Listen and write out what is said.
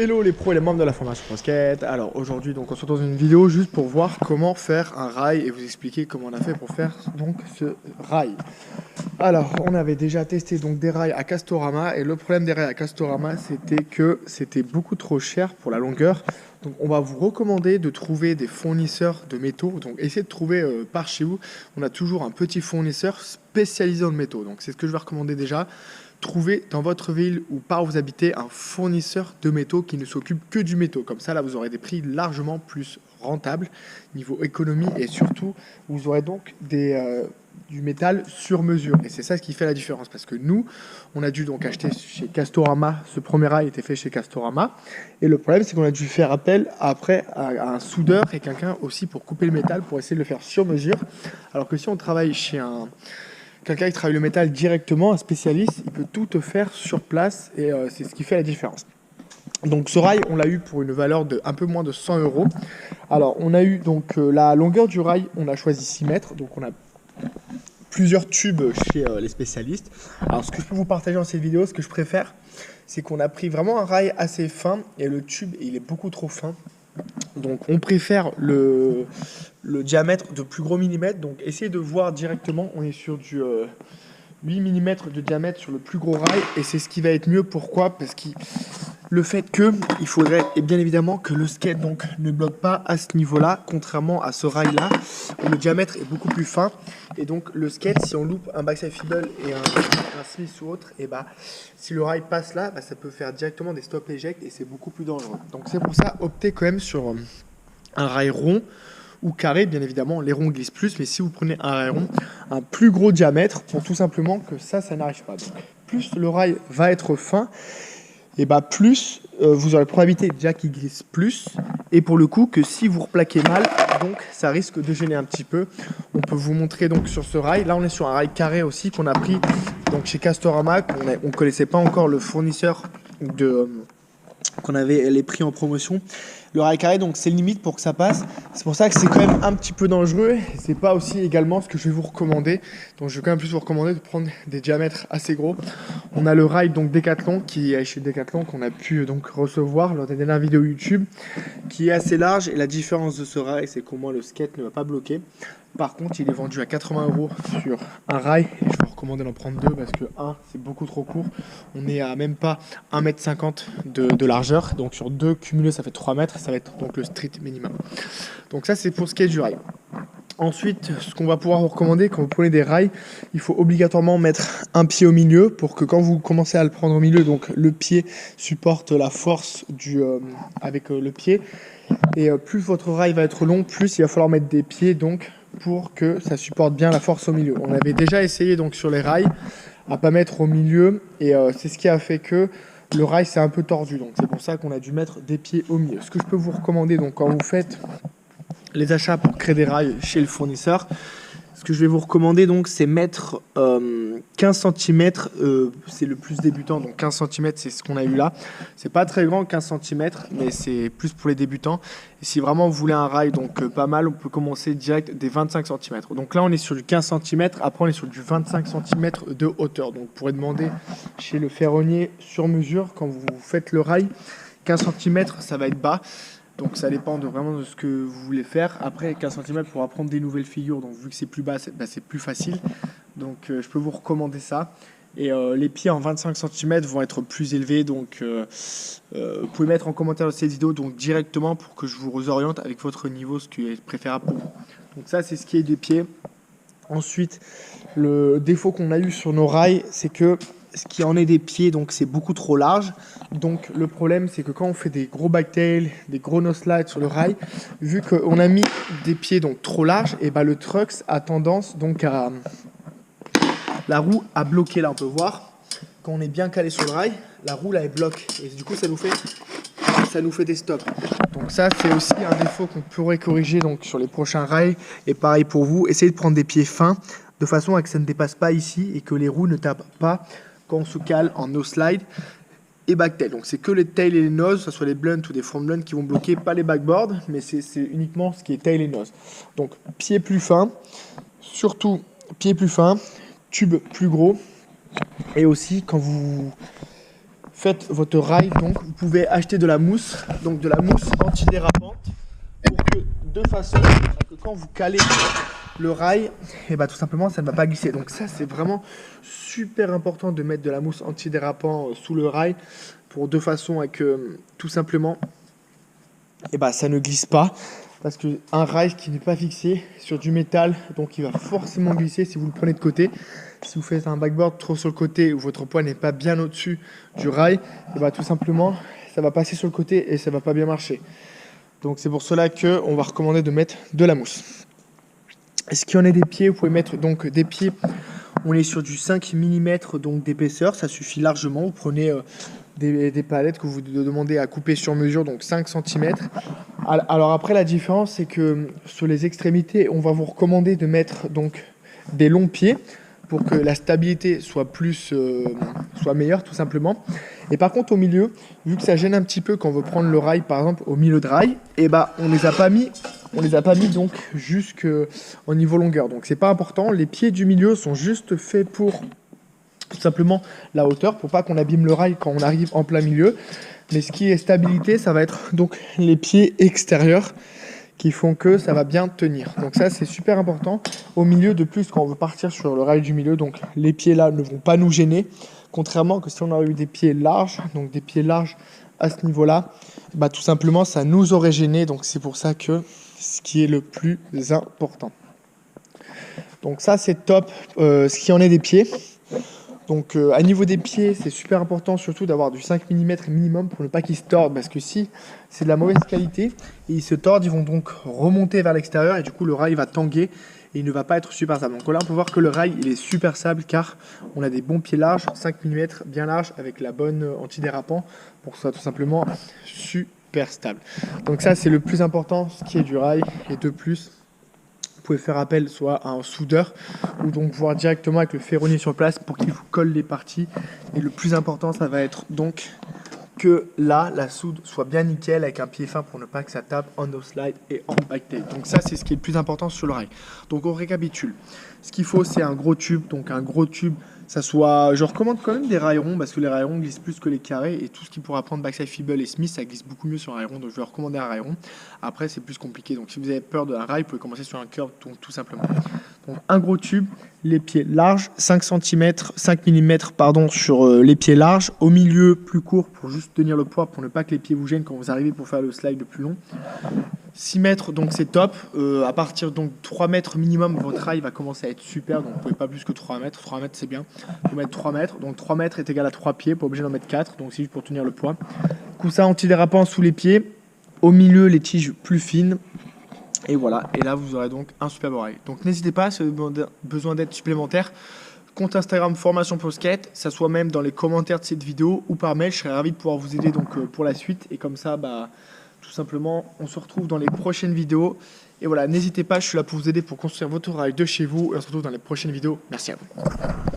Hello les pros et les membres de la formation Pro-Skate. Alors aujourd'hui donc on se retrouve dans une vidéo juste pour voir comment faire un rail et vous expliquer comment on a fait pour faire donc ce rail. Alors on avait déjà testé donc des rails à Castorama et le problème des rails à Castorama c'était que c'était beaucoup trop cher pour la longueur. Donc on va vous recommander de trouver des fournisseurs de métaux. Donc essayez de trouver par chez vous. On a toujours un petit fournisseur spécialisé en métaux. Donc c'est ce que je vais recommander déjà. Trouvez dans votre ville ou par où vous habitez un fournisseur de métaux qui ne s'occupe que du métaux. Comme ça, là, vous aurez des prix largement plus rentables niveau économie et surtout, vous aurez donc du métal sur mesure. Et c'est ça ce qui fait la différence parce que nous, on a dû donc acheter chez Castorama. Ce premier rail était fait chez Castorama. Et le problème, c'est qu'on a dû faire appel après à un soudeur et quelqu'un aussi pour couper le métal pour essayer de le faire sur mesure. Alors que si on travaille chez quelqu'un qui travaille le métal directement, un spécialiste, il peut tout te faire sur place et c'est ce qui fait la différence. Donc ce rail, on l'a eu pour une valeur de un peu moins de 100 €. Alors on a eu donc la longueur du rail, on a choisi 6 mètres, donc on a plusieurs tubes chez les spécialistes. Alors ce que je peux vous partager dans cette vidéo, ce que je préfère, c'est qu'on a pris vraiment un rail assez fin et le tube, il est beaucoup trop fin. Donc on préfère le diamètre de plus gros millimètres. Donc essayez de voir directement, on est sur du 8 mm de diamètre sur le plus gros rail. Et c'est ce qui va être mieux. Pourquoi? Parce que le fait que il faudrait, et bien évidemment, que le skate donc, ne bloque pas à ce niveau-là, contrairement à ce rail-là, où le diamètre est beaucoup plus fin. Et donc le skate, si on loupe un backside fibble et un Smith ou autre, et bah, si le rail passe là, bah, ça peut faire directement des stop eject et c'est beaucoup plus dangereux. Donc c'est pour ça, optez quand même sur un rail rond ou carré, bien évidemment, les ronds glissent plus, mais si vous prenez un rail rond, un plus gros diamètre, pour tout simplement que ça n'arrive pas. Donc, plus le rail va être fin, et bah plus vous aurez la probabilité déjà qu'il glisse plus, et pour le coup que si vous replaquez mal, donc ça risque de gêner un petit peu. On peut vous montrer donc sur ce rail, là on est sur un rail carré aussi qu'on a pris donc chez Castorama, on connaissait pas encore le fournisseur qu'on avait les prix en promotion. Le rail carré, donc c'est limite pour que ça passe. C'est pour ça que c'est quand même un petit peu dangereux. Et c'est pas aussi également ce que je vais vous recommander. Donc je vais quand même plus vous recommander de prendre des diamètres assez gros. On a le rail donc Decathlon qui est chez Decathlon qu'on a pu donc recevoir lors des dernières vidéos YouTube, qui est assez large. Et la différence de ce rail, c'est qu'au moins le skate ne va pas bloquer. Par contre, il est vendu à 80 € sur un rail. Et je vais recommander d'en prendre deux parce que c'est beaucoup trop court. On est à même pas 1,50 m de largeur. Donc sur deux cumulés, ça fait 3 mètres. Ça va être donc le street minimum. Donc ça, c'est pour ce qui est du rail. Ensuite, ce qu'on va pouvoir vous recommander, quand vous prenez des rails, il faut obligatoirement mettre un pied au milieu pour que quand vous commencez à le prendre au milieu, donc le pied supporte la force avec le pied. Et plus votre rail va être long, plus il va falloir mettre des pieds donc pour que ça supporte bien la force au milieu. On avait déjà essayé donc sur les rails à pas mettre au milieu et c'est ce qui a fait que le rail s'est un peu tordu. Donc c'est pour ça qu'on a dû mettre des pieds au milieu. Ce que je peux vous recommander donc quand vous faites les achats pour créer des rails chez le fournisseur, ce que je vais vous recommander donc c'est mettre 15 cm, c'est le plus débutant, donc 15 cm c'est ce qu'on a eu là. C'est pas très grand 15 cm, mais c'est plus pour les débutants. Et si vraiment vous voulez un rail donc pas mal, on peut commencer direct des 25 cm. Donc là on est sur du 15 cm, après on est sur du 25 cm de hauteur. Donc vous pourrez demander chez le ferronnier sur mesure quand vous faites le rail. 15 cm ça va être bas. Donc ça dépend vraiment de ce que vous voulez faire. Après 15 cm pour apprendre des nouvelles figures, donc vu que c'est plus bas, c'est plus facile. Donc je peux vous recommander ça. Et les pieds en 25 cm vont être plus élevés. Donc vous pouvez mettre en commentaire de cette vidéo donc, directement pour que je vous oriente avec votre niveau, ce qui est préférable pour vous. Donc ça c'est ce qui est des pieds. Ensuite, le défaut qu'on a eu sur nos rails, c'est que ce qui en est des pieds, donc c'est beaucoup trop large. Donc le problème, c'est que quand on fait des gros backtails, des gros no slides sur le rail, vu qu'on a mis des pieds donc trop larges, et bah le Trucks a tendance donc à la roue à bloquer. Là, on peut voir quand on est bien calé sur le rail, la roue là elle bloque et du coup ça nous fait des stops. Donc ça c'est aussi un défaut qu'on pourrait corriger donc sur les prochains rails. Et pareil pour vous, essayez de prendre des pieds fins de façon à que ça ne dépasse pas ici et que les roues ne tapent pas quand on se cale en no slide et backtail. Donc c'est que les tails et les noses, que ce soit les blunts ou des front blunts qui vont bloquer, pas les backboards, mais c'est uniquement ce qui est tail et nose. Donc pieds plus fins, surtout pieds plus fins, tube plus gros, et aussi quand vous faites votre rail, donc vous pouvez acheter de la mousse, donc de la mousse antidérapante, pour que de façon que quand vous calez le rail, et bah tout simplement ça ne va pas glisser. Donc ça c'est vraiment super important de mettre de la mousse antidérapant sous le rail pour de façon à que tout simplement et bah ça ne glisse pas. Parce qu'un rail qui n'est pas fixé sur du métal, donc il va forcément glisser si vous le prenez de côté. Si vous faites un backboard trop sur le côté ou votre poids n'est pas bien au-dessus du rail, et bah tout simplement ça va passer sur le côté et ça va pas bien marcher. Donc c'est pour cela qu'on va recommander de mettre de la mousse. Est-ce qu'il y en a des pieds? Vous pouvez mettre donc des pieds. On est sur du 5 mm donc d'épaisseur, ça suffit largement. Vous prenez des palettes que vous demandez à couper sur mesure, donc 5 cm. Alors après la différence c'est que sur les extrémités, on va vous recommander de mettre donc des longs pieds pour que la stabilité soit meilleure tout simplement. Et par contre au milieu, vu que ça gêne un petit peu quand on veut prendre le rail par exemple au milieu de rail, et bah on les a pas mis donc jusqu'au niveau longueur. Donc c'est pas important, les pieds du milieu sont juste faits pour tout simplement la hauteur, pour pas qu'on abîme le rail quand on arrive en plein milieu. Mais ce qui est stabilité, ça va être donc les pieds extérieurs qui font que ça va bien tenir. Donc ça c'est super important. Au milieu de plus quand on veut partir sur le rail du milieu, donc les pieds là ne vont pas nous gêner. Contrairement que si on aurait eu des pieds larges, donc des pieds larges à ce niveau-là, bah tout simplement ça nous aurait gêné. Donc c'est pour ça que ce qui est le plus important. Donc ça c'est top, ce qui en est des pieds. Donc à niveau des pieds, c'est super important surtout d'avoir du 5 mm minimum pour ne pas qu'ils se tordent, parce que si c'est de la mauvaise qualité et ils se tordent, ils vont donc remonter vers l'extérieur et du coup le rail va tanguer et il ne va pas être super stable. Donc là on peut voir que le rail il est super stable car on a des bons pieds larges, 5 mm bien larges avec la bonne antidérapant pour que ce soit tout simplement super stable. Donc ça c'est le plus important, ce qui est du rail. Et de plus, vous pouvez faire appel soit à un soudeur ou donc voir directement avec le ferronnier sur place pour qu'il vous colle les parties. Et le plus important, ça va être donc que là, la soude soit bien nickel avec un pied fin pour ne pas que ça tape en no slide et en backtail. Donc ça, c'est ce qui est le plus important sur le rail. Donc on récapitule. Ce qu'il faut, c'est un gros tube. Donc un gros tube, ça soit... Je recommande quand même des rails ronds parce que les rails ronds glissent plus que les carrés et tout ce qui pourra prendre backside Feeble et Smith, ça glisse beaucoup mieux sur un rail rond. Donc je vais recommander un rail rond. Après, c'est plus compliqué. Donc si vous avez peur d'un rail, vous pouvez commencer sur un curve, donc, tout simplement. Donc un gros tube, les pieds larges, 5 mm pardon, sur les pieds larges, au milieu plus court pour juste tenir le poids pour ne pas que les pieds vous gênent quand vous arrivez pour faire le slide le plus long. 6 mètres donc c'est top, à partir donc 3 mètres minimum votre rail va commencer à être super, donc vous pouvez pas plus que 3 mètres, 3 mètres c'est bien, vous mettre 3 mètres, donc 3 mètres est égal à 3 pieds, pas obligé d'en mettre 4, donc c'est juste pour tenir le poids. Coussin antidérapant sous les pieds, au milieu les tiges plus fines. Et voilà, et là vous aurez donc un superbe rail. Donc n'hésitez pas, si vous avez besoin d'aide supplémentaire, compte Instagram Formation Pro Skate, ça soit même dans les commentaires de cette vidéo ou par mail, je serais ravi de pouvoir vous aider donc pour la suite. Et comme ça, bah, tout simplement, on se retrouve dans les prochaines vidéos. Et voilà, n'hésitez pas, je suis là pour vous aider pour construire votre rail de chez vous. Et on se retrouve dans les prochaines vidéos. Merci à vous.